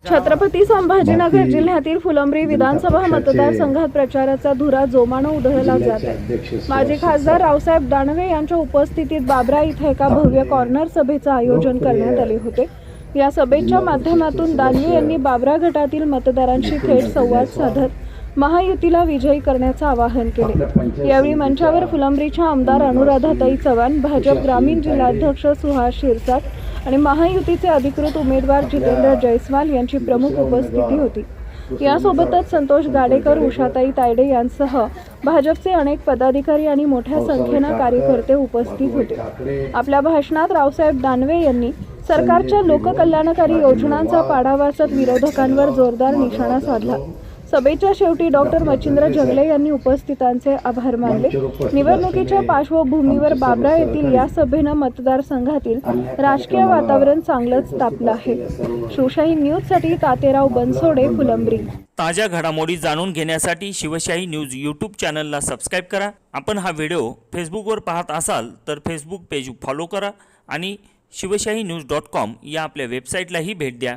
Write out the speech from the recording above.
छत्रपती संभाजीनगर जिल्ह्यातील फुलंब्री विधानसभा मतदारसंघात प्रचाराचा धुरा जोमानं उधळला जात आहे। माजी खासदार रावसाहेब दानवे यांच्या उपस्थितीत बाबरा इथे एका भव्य कॉर्नर सभेचं आयोजन करण्यात आले होते। या सभेच्या माध्यमातून दानवे यांनी बाबरा गटातील मतदारांशी थेट संवाद साधत महायुतीला विजयी करण्याचं आवाहन केले। यावेळी मंचावर फुलंब्रीच्या आमदार अनुराधाताई चव्हाण, भाजप ग्रामीण जिल्हाध्यक्ष सुहास शिरसाट आणि महायुतीचे अधिकृत उमेदवार जितेंद्र जयस्वाल यांची प्रमुख उपस्थिती होती। यासोबतच संतोष गाडेकर, उषाताई तायडे यांसह भाजपचे अनेक पदाधिकारी आणि मोठ्या संख्येने कार्यकर्ते उपस्थित होते। आपल्या भाषणात रावसाहेब दानवे यांनी सरकारच्या लोककल्याणकारी योजनांचा पाढा वाचत विरोधकांवर जोरदार निशाणा साधला। सभेच्या शेवटी डॉक्टर मच्छिंद्र जगले यांनी उपस्थितांचे आभार मानले। निवडणुकीच्या पार्श्वभूमीवर बाबरा येथील या सभेनं मतदारसंघातील राजकीय वातावरण चांगलंच तापलं आहे। शिवशाही न्यूजसाठी तातेराव बनसोडे, फुलंब्री। ताज्या घडामोडी जाणून घेण्यासाठी शिवशाही न्यूज यूट्यूब चॅनलला सबस्क्राइब करा। आपण हा व्हिडिओ फेसबुकवर पाहत असाल तर फेसबुक पेज फॉलो करा आणि शिवशाही न्यूज.com या आपल्या वेबसाईटलाही भेट द्या।